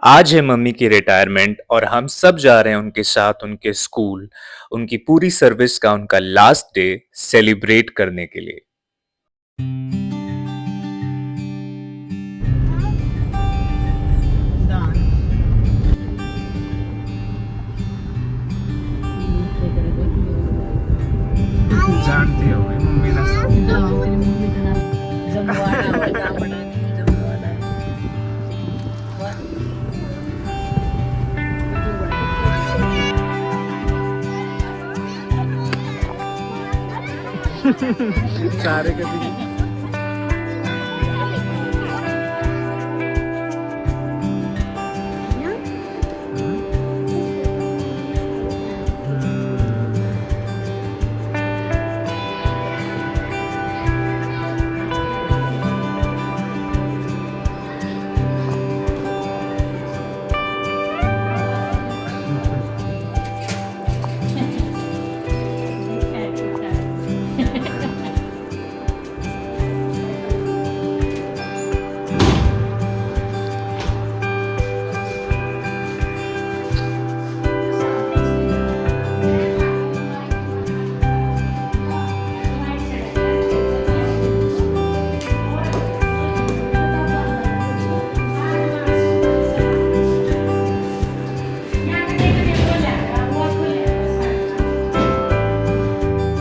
आज है मम्मी की रिटायरमेंट और हम सब जा रहे हैं उनके साथ उनके स्कूल, उनकी पूरी सर्विस का उनका लास्ट डे सेलिब्रेट करने के लिए। जानती हो भाई मम्मी का सब। सारे कभी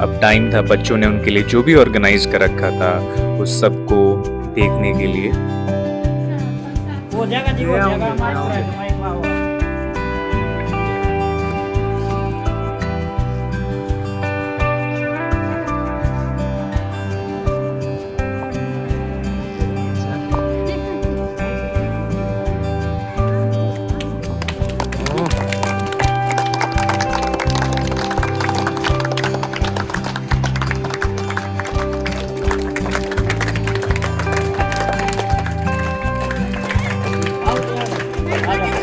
अब टाइम था बच्चों ने उनके लिए जो भी ऑर्गेनाइज कर रखा था उस सबको देखने के लिए। हो जाएगा जी, हो ले जाएगा। आऊंगे, माइक आऊंगे। फ्रेंड, माइक वाह वाह। आओ तो आ जाओ।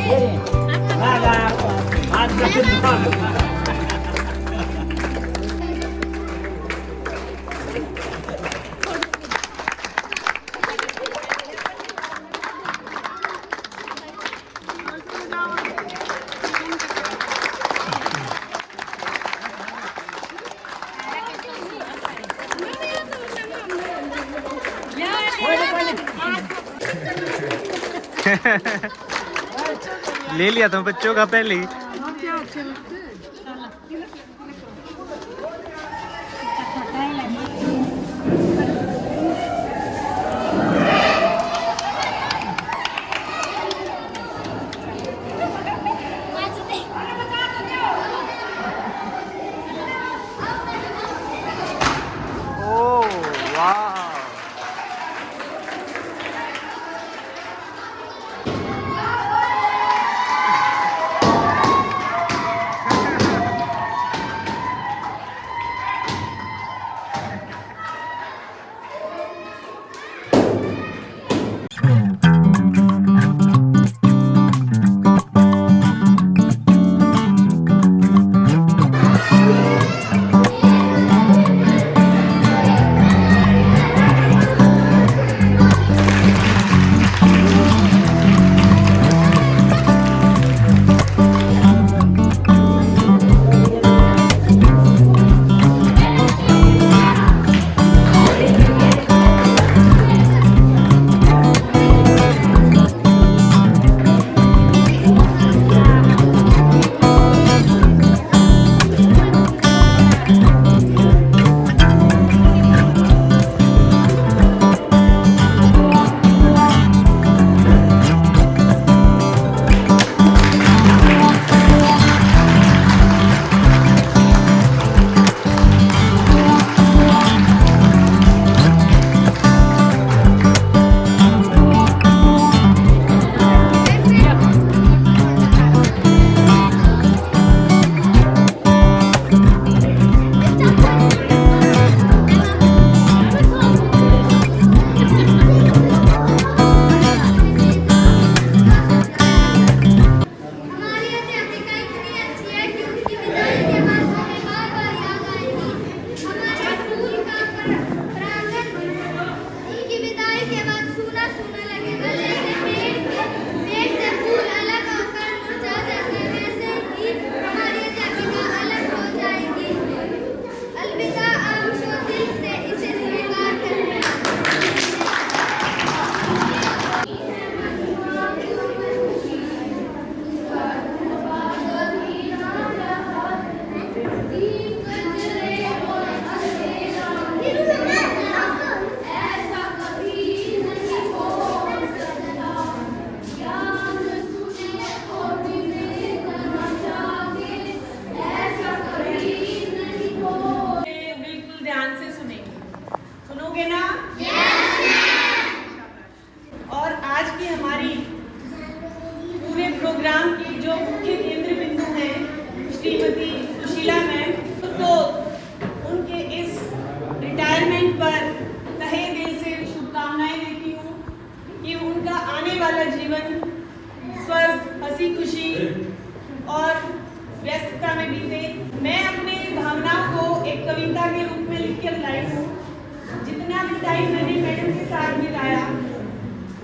ये रे, भागा, हाथ से भागा। ले लिया था बच्चों का पहले ही। ओह वाह। श्रीमती सुशीला मैम तो उनके इस रिटायरमेंट पर तहे दिल से शुभकामनाएं देती हूँ कि उनका आने वाला जीवन स्वस्थ, हंसी खुशी और व्यस्तता में बीते। मैं अपनी भावनाओं को एक कविता के रूप में लिख कर लाई हूँ। जितना भी टाइम मैंने मैडम के साथ बिताया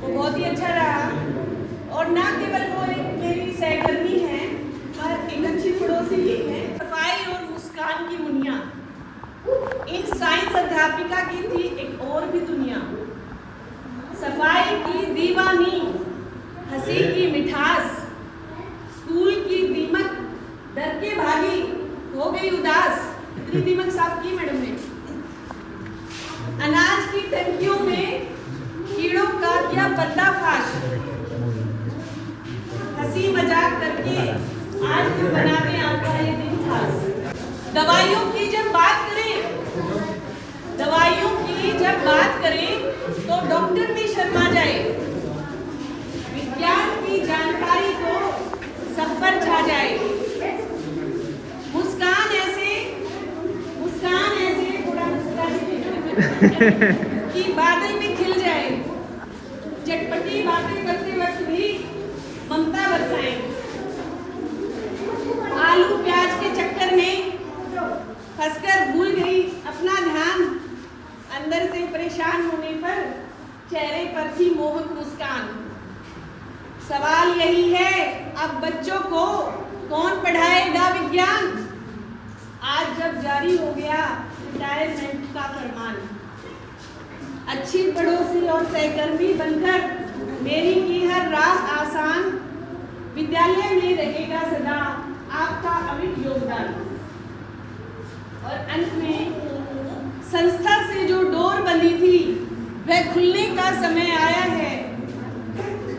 वो बहुत ही अच्छा रहा, और ना केवल वो एक मेरी सहकर्मी है पर एक अच्छी पड़ोसी भी है। सफाई और मुस्कान की मुनिया, इन साइंस अध्यापिका की थी एक और भी दुनिया। सफाई की दीवानी, हंसी की मिठास, स्कूल की दीमक डर के भागी हो गई उदास। इतनी दीमक साफ की मैडम ने। अनाज की टंकियों में कीड़ों का किया पर्दाफाश, हंसी मजाक करके आज भी बनाते आपका ये दिन खास। दवाइयों की जब बात करें तो डॉक्टर भी शर्मा जाए। विज्ञान की जानकारी तो सब पर छा जाए। मुस्कान ऐसे थोड़ा कि बादल में खिल जाए। चटपटी बातें करते वक्त भी ममता बरसाएं। आलू प्याज के चक्कर में फंसकर भूल गई अपना ध्यान। अंदर से परेशान होने पर चेहरे पर थी मोहक मुस्कान। सवाल यही है, अब बच्चों को कौन पढ़ाएगा विज्ञान? आज जब जारी हो गया रिटायरमेंट का फरमान, अच्छी पड़ोसी और सहकर्मी बनकर मेरी की हर राह आसान। विद्यालय में रहेगा सदा आपका अमिट योगदान। और अंत में संस्था से जो डोर बंधी थी वह खुलने का समय आया है।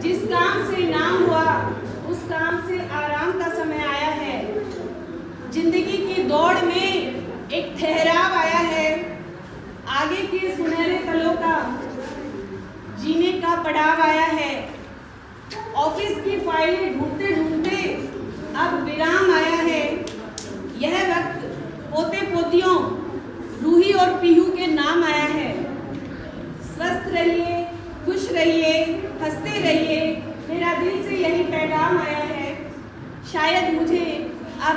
जिस काम से नाम हुआ उस काम से आराम का समय आया है। जिंदगी की दौड़ में एक ठहराव आया है। आगे के सुनहरे पलों का जीने का पड़ाव आया है। ऑफिस की फाइलें ढूंढते ढूंढते अब विराम आया है। यह वक्त पोते पोतियों रूही और पीहू के नाम आया है। स्वस्थ रहिए, खुश रहिए, हंसते रहिए, मेरा दिल से यही पैगाम आया है। शायद मुझे अब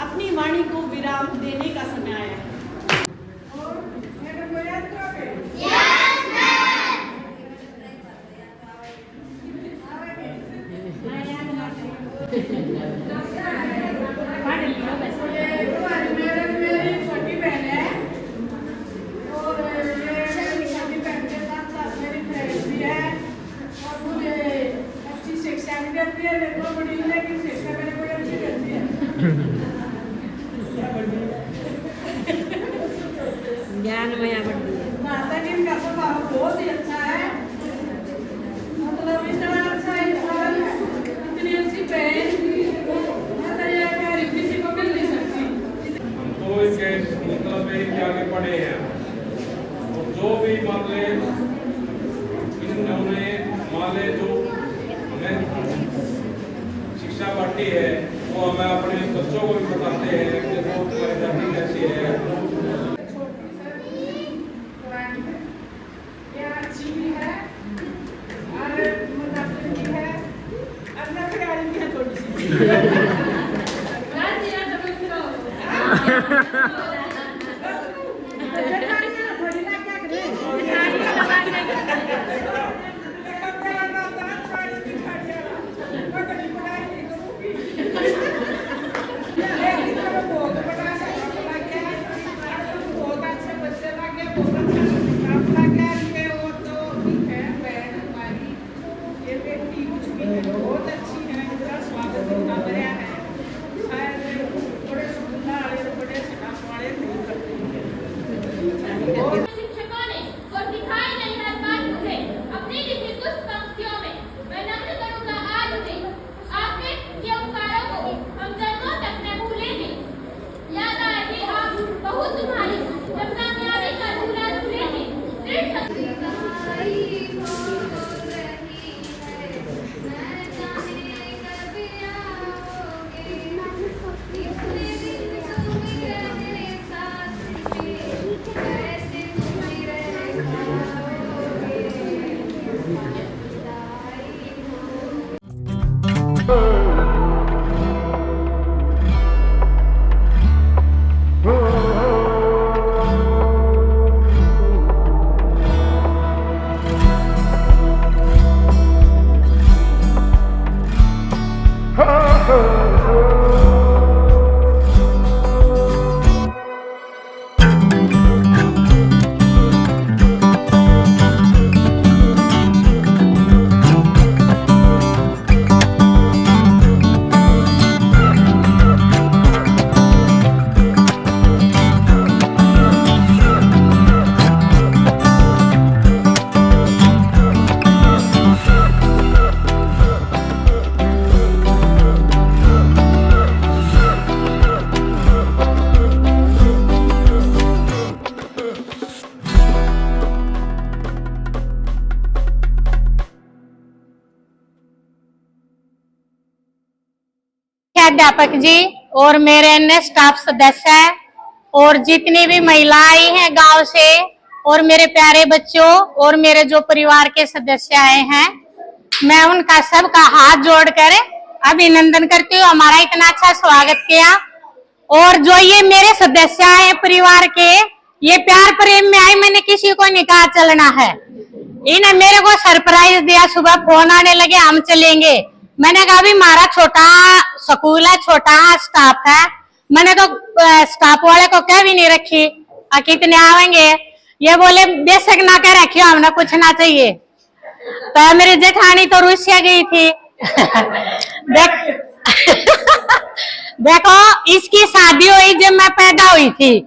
अपनी वाणी को विराम देने का समय आया है। छोटी बहन है और छोटी बहन के साथ साथ मेरी फ्रेंड भी है और मुझे अच्छी शिक्षा भी देती है। मेरे को बड़ी लेकिन शिक्षा मेरे को अच्छी देती है। ज्ञान में माता जी का स्वभाव बहुत ही अच्छा है। मतलब इतना अच्छा इंसान, इतनी अच्छी बहन किसी को मिल नहीं सकती। हमको इसके मतलब है कि आगे पढ़े हैं और जो भी मतलब इन्होंने माले जो हमें शिक्षा बांटी है वो हमें अपने बच्चों को भी बताते हैं कि वो तुम्हारी जाति कैसी है। अच्छी भी है और मुताबिक भी है, अंदर खिलाड़ी भी है थोड़ी सी। बहुत अच्छी है, इनका स्वागत इतना बढ़िया है। शायद बड़े सुंदर बड़े वाले बड़े वाले अध्यापक जी और मेरे अन्य स्टाफ सदस्य हैं और जितनी भी महिलाएं आई हैं गांव से और मेरे प्यारे बच्चों और मेरे जो परिवार के सदस्य आए हैं, मैं उनका सबका हाथ जोड़कर अभिनंदन करती हूँ। हमारा इतना अच्छा स्वागत किया और जो ये मेरे सदस्य आए परिवार के, ये प्यार प्रेम में आए, मैंने किसी को नहीं कहा चलना है। इन्हें मेरे को सरप्राइज दिया, सुबह फोन आने लगे हम चलेंगे। मैंने कहा भी हमारा छोटा स्कूल है, छोटा स्टाफ है, मैंने तो स्टाफ वाले को कह भी नहीं रखी कितने आवेंगे। ये बोले बेशक ना कह रखियो, हमने कुछ ना चाहिए। तो मेरी जेठानी तो रूसिया गई थी देखो इसकी शादी हुई जब मैं पैदा हुई थी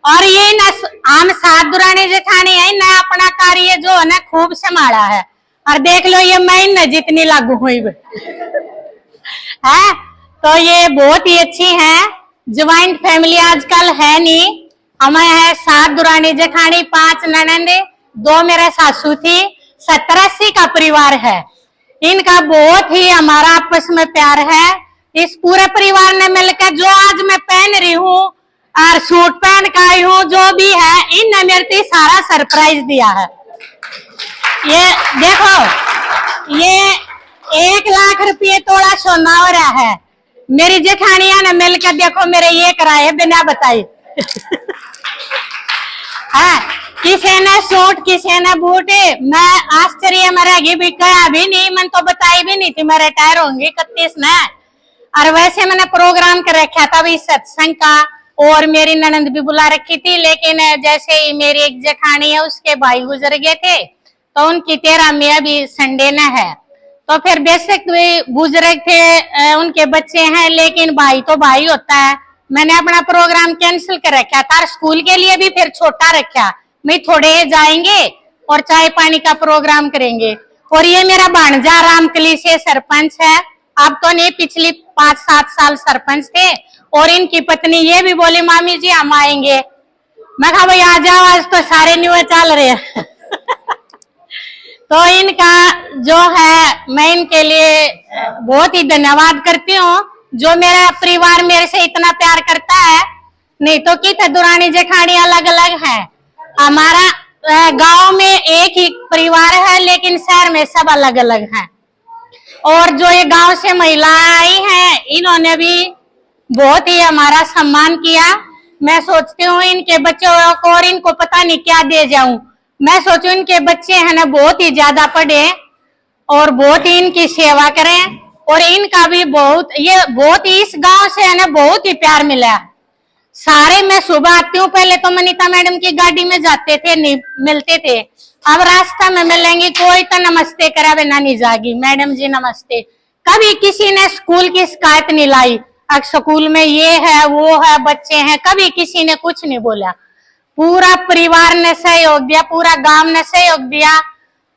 और ये न हम 7 दुरानी जेठानी है ना, अपना कार्य जो है ना खूब संभाला है और देख लो ये मैं न जितनी लागू हुई है। तो ये बहुत ही अच्छी है। ज्वाइंट फैमिली आजकल है नहीं, हमें है 7 दुरानी जेठानी, 5 ननंदे, 2 मेरे सासू थी, 70-80 का परिवार है। इनका बहुत ही हमारा आपस में प्यार है। इस पूरे परिवार ने मिलकर जो आज मैं पहन रही हूँ और सूट पहन कर आई हूँ, जो भी है इनने मेरे को सारा सरप्राइज दिया है। ये देखो ये 1 लाख रुपये तोड़ा सोना हो रहा है। मेरी जेठानिया ने मिलकर देखो मेरे ये कराए बिना बताए हाँ, किसी ने सूट किसी ने बूट। मैं आश्चर्य में रह गई भी, कहा भी नहीं, मैंने तो बताई भी नहीं थी मैं रिटायर होंगी 31 ने। और वैसे मैंने प्रोग्राम कर रखा था भी सत्संग का और मेरी ननंद भी बुला रखी थी, लेकिन जैसे ही मेरी एक जेठानी है उसके भाई गुजर गए थे तो उनकी 13वीं अभी संडे न है, तो फिर बेशक बुजुर्ग थे, उनके बच्चे हैं, लेकिन भाई तो भाई होता है। मैंने अपना प्रोग्राम कैंसिल कर रखा था, स्कूल के लिए भी फिर छोटा रखा, मैं थोड़े जाएंगे और चाय पानी का प्रोग्राम करेंगे। और ये मेरा भांजा रामकली से सरपंच है, अब तो नहीं, पिछली 5-7 साल सरपंच थे। और इनकी पत्नी ये भी बोली मामी जी हम आएंगे। मैं कहा भाई आ जाओ, आज तो सारे न्यू चल रहे हैं तो इनका जो है मैं इनके लिए बहुत ही धन्यवाद करती हूँ, जो मेरा परिवार मेरे से इतना प्यार करता है। नहीं तो कितने दुरानी जेठानी अलग अलग है, हमारा गांव में एक ही परिवार है लेकिन शहर में सब अलग अलग हैं। और जो ये गांव से महिलाएं आई हैं, इन्होंने भी बहुत ही हमारा सम्मान किया। मैं सोचती हूँ इनके बच्चों को और इनको पता नहीं क्या दे जाऊं। मैं सोचूं इनके बच्चे हैं ना बहुत ही ज्यादा पढ़े और बहुत ही इनकी सेवा करें। और इनका भी बहुत ही इस गांव से है ना बहुत ही प्यार मिला। सारे मैं सुबह आती हूँ, पहले तो मनीता मैडम की गाड़ी में जाते थे, नहीं मिलते थे, अब रास्ता में मिलेंगे कोई तो नमस्ते करा बिना नहीं जागी, मैडम जी नमस्ते। कभी किसी ने स्कूल की शिकायत नहीं लाई, अब स्कूल में ये है वो है बच्चे हैं, कभी किसी ने कुछ नहीं बोला। पूरा परिवार ने सहयोग दिया, पूरा गांव ने सहयोग दिया।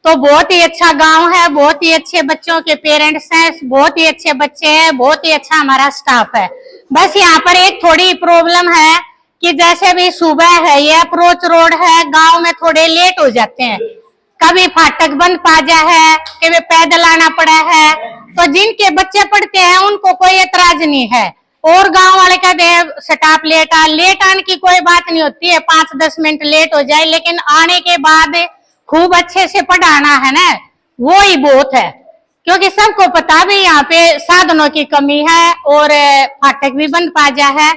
तो बहुत ही अच्छा गांव है, बहुत ही अच्छे बच्चों के पेरेंट्स हैं, बहुत ही अच्छे बच्चे हैं, बहुत ही अच्छा हमारा स्टाफ है। बस यहाँ पर एक थोड़ी प्रॉब्लम है कि जैसे भी सुबह है, ये अप्रोच रोड है, गांव में थोड़े लेट हो जाते हैं, कभी फाटक बंद पाजा है, कभी पैदल आना पड़ा है। तो जिनके बच्चे पढ़ते हैं उनको कोई एतराज नहीं है, और गांव वाले कहते हैं स्टाफ लेट आने की कोई बात नहीं होती है, 5-10 मिनट लेट हो जाए, लेकिन आने के बाद खूब अच्छे से पढ़ाना है ना, वो ही बहुत है। क्योंकि सबको पता भी यहाँ पे साधनों की कमी है और फाटक भी बंद पाजा है।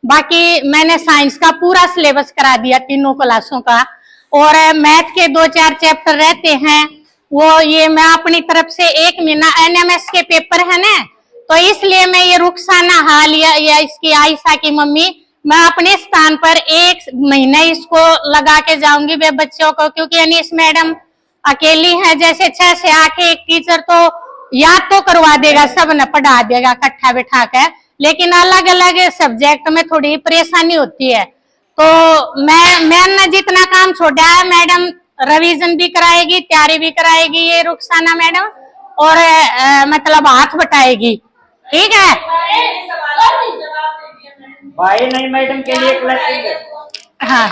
बाकी मैंने साइंस का पूरा सिलेबस करा दिया 3 क्लासों का, और मैथ के 2-4 चैप्टर रहते हैं, वो ये मैं अपनी तरफ से 1 महीना NMS के पेपर है ना, तो इसलिए मैं ये रुखसाना हाल या इसकी आयशा की मम्मी, मैं अपने स्थान पर 1 महीना इसको लगा के जाऊंगी वे बच्चों को। क्योंकि अनीस मैडम अकेली है, जैसे 6 से 8 एक टीचर तो याद तो करवा देगा, सब न पढ़ा देगा इकट्ठा बिठा कर, लेकिन अलग अलग सब्जेक्ट में थोड़ी परेशानी होती है। तो मैंने जितना काम छोड़ा है, मैडम रिवीजन भी कराएगी, तैयारी भी कराएगी ये रुखसाना मैडम, और मतलब हाथ बटाएगी, ठीक है भाई नहीं मैडम के लिए क्लास हाँ।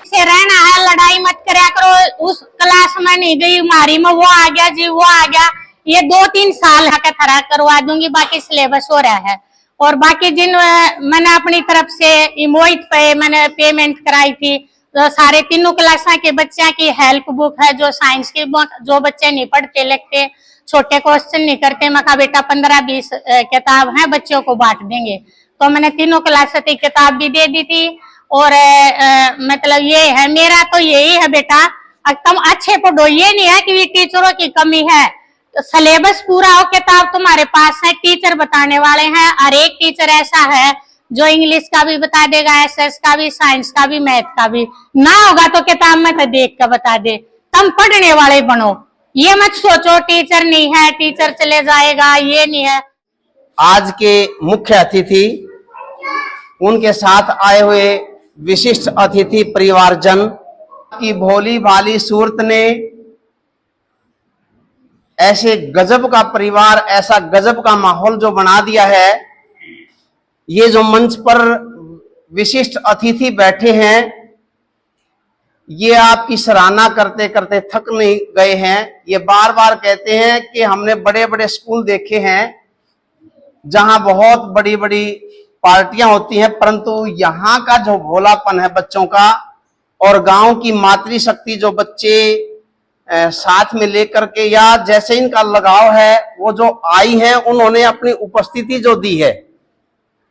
से रहना है, लड़ाई मत करया करो, उस क्लास में नहीं गई मारी में वो आ गया जी वो आ गया, ये 2-3 साल का थरा करवा दूंगी, बाकी सिलेबस हो रहा है। और बाकी जिन मैंने अपनी तरफ से इमोइट पे मैंने पेमेंट कराई थी, तो सारे तीनों क्लास के बच्चों की हेल्प बुक है, जो साइंस की बुक, जो बच्चे नहीं पढ़ते लिखते, छोटे क्वेश्चन नहीं करते, मैं कहा बेटा 15-20 किताब है, बच्चों को बांट देंगे। तो मैंने तीनों क्लास की किताब भी दे दी थी। और मतलब ये है, मेरा तो यही है बेटा, तुम अच्छे पढ़ो, ये नहीं है कि टीचरों की कमी है। तो सिलेबस पूरा हो, किताब तुम्हारे पास है, टीचर बताने वाले हैं, और एक टीचर ऐसा है जो इंग्लिश का भी बता देगा, एसएस का भी, साइंस का भी, मैथ का भी। ना होगा तो किताब में तो देख कर बता दे। तुम पढ़ने वाले बनो, ये मत सोचो टीचर नहीं है, टीचर चले जाएगा, ये नहीं है। आज के मुख्य अतिथि, उनके साथ आए हुए विशिष्ट अतिथि परिवारजन की भोली भाली सूरत ने ऐसे गजब का परिवार, ऐसा गजब का माहौल जो बना दिया है। ये जो मंच पर विशिष्ट अतिथि बैठे हैं, ये आपकी सराहना करते करते थक नहीं गए हैं। ये बार बार कहते हैं कि हमने बड़े बड़े स्कूल देखे हैं जहां बहुत बड़ी बड़ी पार्टियां होती हैं, परंतु यहाँ का जो भोलापन है बच्चों का, और गांव की मातृशक्ति जो बच्चे साथ में लेकर के, या जैसे इनका लगाव है, वो जो आई हैं, उन्होंने अपनी उपस्थिति जो दी है,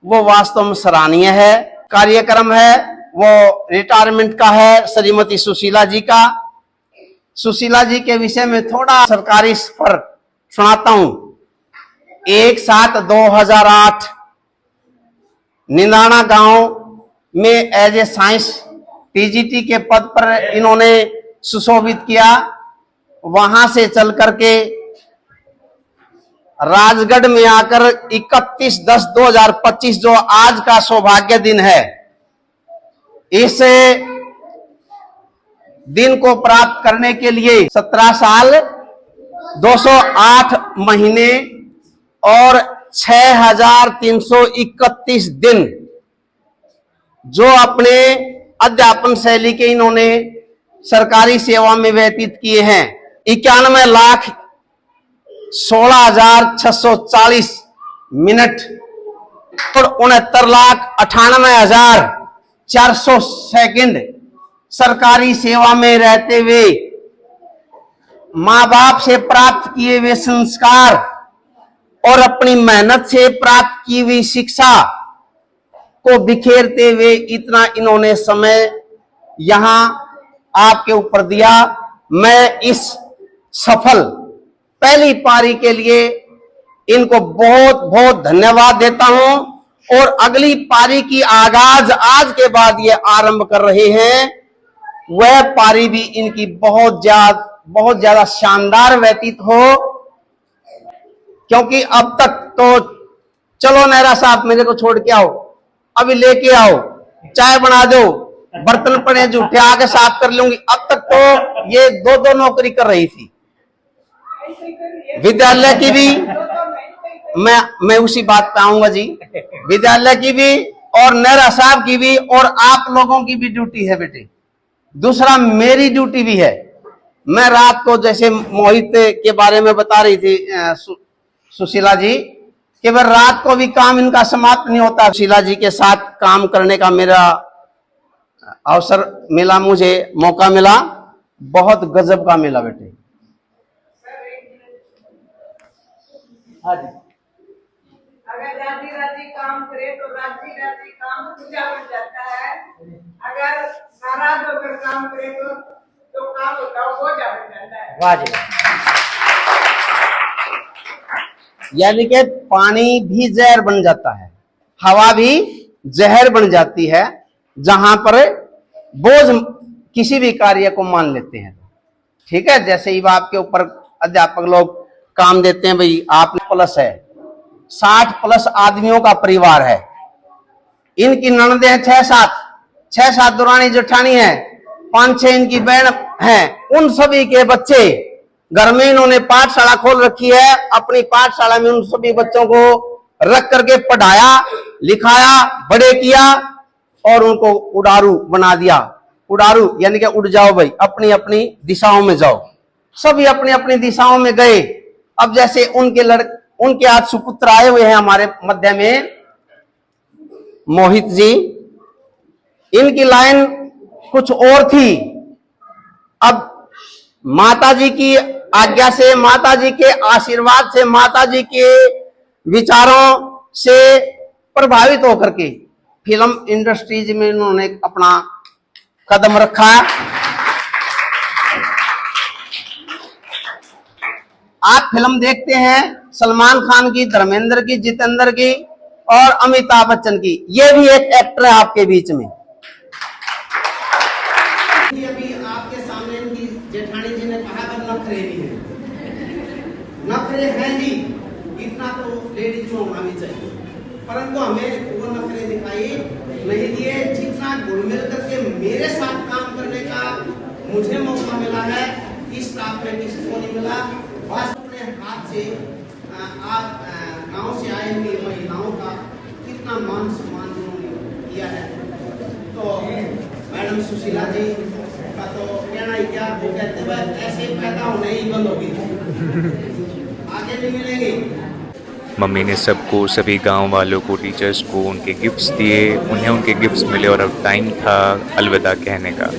वो वास्तव में सराहनीय है। कार्यक्रम है वो रिटायरमेंट का है श्रीमती सुशीला जी का। सुशीला जी के विषय में थोड़ा सरकारी स्तर सुनाता हूं। 1/7/2008 निंदाना गांव में एज ए साइंस टीजीटी के पद पर इन्होंने सुशोभित किया। वहां से चल करके राजगढ़ में आकर 31/10/2025 जो आज का सौभाग्य दिन है, इस दिन को प्राप्त करने के लिए 17 साल 208 महीने और 6331 दिन जो अपने अध्यापन शैली के इन्होंने सरकारी सेवा में व्यतीत किए हैं। 91,16,640 मिनट और 69,98,400 सेकंड सरकारी सेवा में रहते हुए माँ बाप से प्राप्त किए हुए संस्कार और अपनी मेहनत से प्राप्त की हुई शिक्षा को बिखेरते हुए इतना इन्होंने समय यहां आपके ऊपर दिया। मैं इस सफल पहली पारी के लिए इनको बहुत बहुत धन्यवाद देता हूं, और अगली पारी की आगाज आज के बाद ये आरंभ कर रहे हैं, वह पारी भी इनकी बहुत ज्यादा शानदार व्यतीत हो। क्योंकि अब तक तो चलो नेहरा साहब मेरे को छोड़ के आओ, अभी लेके आओ, चाय बना दो, बर्तन पड़े जूठे आके साफ कर लूंगी, अब तक तो ये दो नौकरी कर रही थी। विद्यालय की भी मैं उसी बात पे आऊंगा जी, विद्यालय की भी और नेहरा साहब की भी, और आप लोगों की भी ड्यूटी है बेटे। दूसरा मेरी ड्यूटी भी है। मैं रात को जैसे मोहित के बारे में बता रही थी सुशीला जी, कि वह रात को भी काम इनका समाप्त नहीं होता। सुशीला जी के साथ काम करने का मेरा अवसर मिला, मुझे मौका मिला, बहुत गजब का मिला बेटे। अगर राजी राजी काम करे तो राजी राजी काम पूजा बन जाता है। अगर नाराज होकर काम करे तो काम होता है बोझा बन जाता है। वाह जी। यानी कि पानी भी जहर बन जाता है, हवा भी जहर बन जाती है, जहां पर बोझ किसी भी कार्य को मान लेते हैं। ठीक है, जैसे ही आपके ऊपर अध्यापक लोग काम देते हैं, भाई आप प्लस है, 60+ आदमियों का परिवार है। इनकी ननदे हैं 6-7 दुरानी जेठानी है, 5-6 इनकी बहन हैं। उन सभी के बच्चे घर में इन्होंने पाठशाला खोल रखी है। अपनी पाठशाला में उन सभी बच्चों को रख करके पढ़ाया, लिखाया, बड़े किया और उनको उड़ारू बना दिया। उड़ारू यानी कि उड़ जाओ भाई, अपनी अपनी दिशाओं में जाओ। सभी अपनी अपनी दिशाओं में गए अब जैसे उनके आज सुपुत्र आए हुए हैं हमारे मध्य में, मोहित जी, इनकी लाइन कुछ और थी। अब माता जी की आज्ञा से, माता जी के आशीर्वाद से, माता जी के विचारों से प्रभावित होकर के फिल्म इंडस्ट्रीज में इन्होंने अपना कदम रखा। आप फिल्म देखते हैं सलमान खान की, धर्मेंद्र की, जितेंद्र की और अमिताभ बच्चन की, ये भी एक एक्टर है आपके बीच में। अभी आपके सामने इनकी जेठानी जी ने कहा कि नखरे भी हैं, नखरे हैं जी, इतना तो लेडीज में होना भी चाहिए, परंतु हमें वो नखरे दिखाई नहीं दिए। जितना घुल मिल करके मेरे साथ काम करने का मुझे मौका मिला है, इस स्टाफ में किसी को नहीं मिला। बस अपने हाथ से आप गांव से आई हुई महिलाओं का कितना मान सम्मान उन्होंने किया है। तो मैडम सुशीला जी का तो कहना ही क्या, वो कहते हैं ऐसे पैदा होने ही बंद होगी, आगे भी मिलेंगे। मम्मी ने सबको, सभी गांव वालों को, टीचर्स को उनके गिफ्ट्स दिए, उन्हें उनके गिफ्ट्स मिले और अब टाइम था अलविदा कहने का।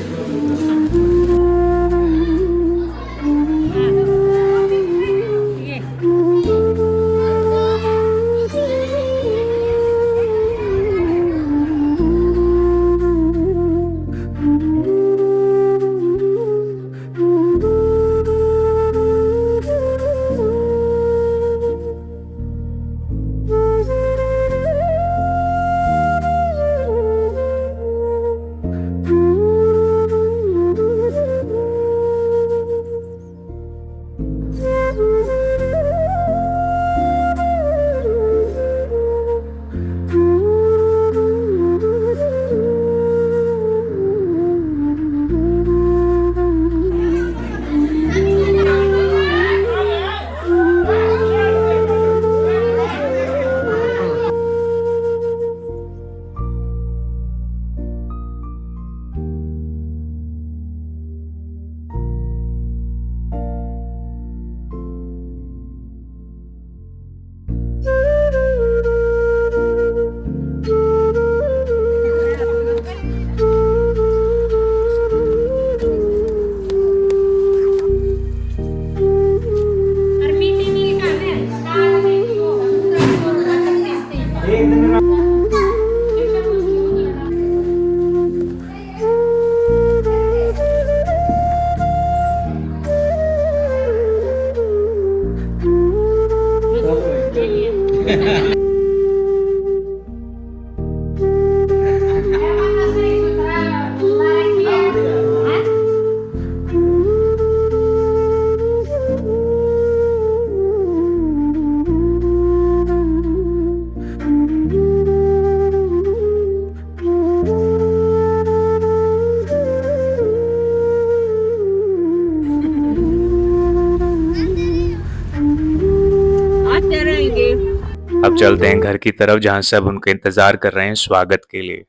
अब चलते हैं घर की तरफ, जहां सब उनका इंतजार कर रहे हैं स्वागत के लिए।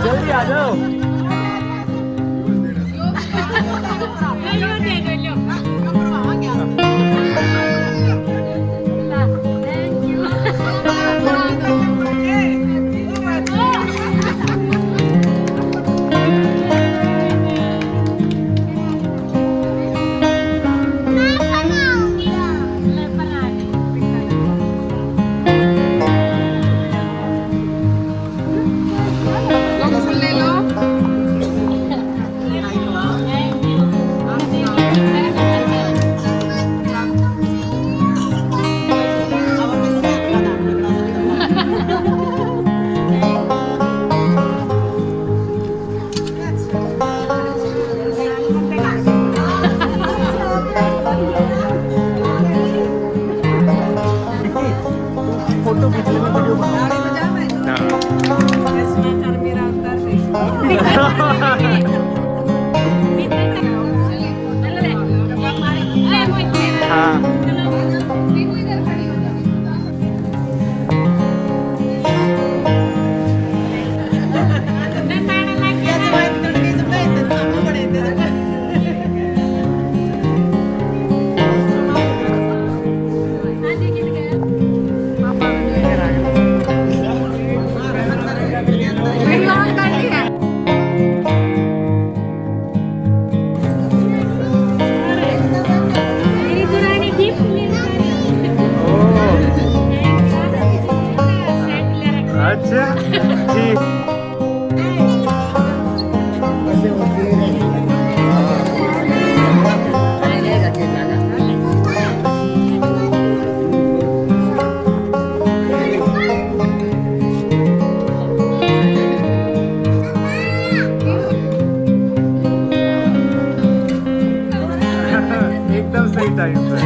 जल्दी आ जाओ। टाइम पे।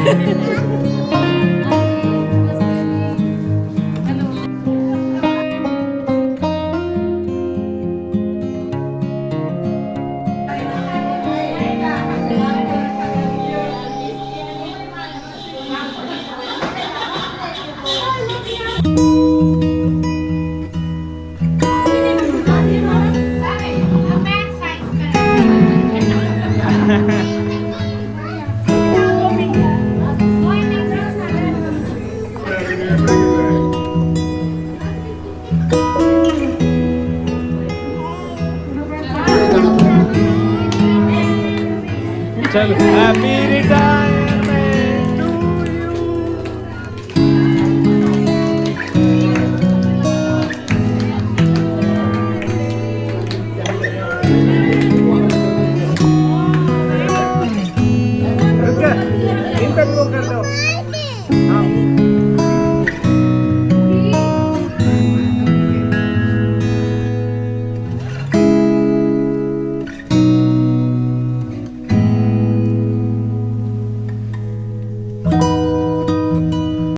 चल हैप्पी रिटायरमेंट टू यू। रुक जा, इन पे ब्लो कर दो। हाँ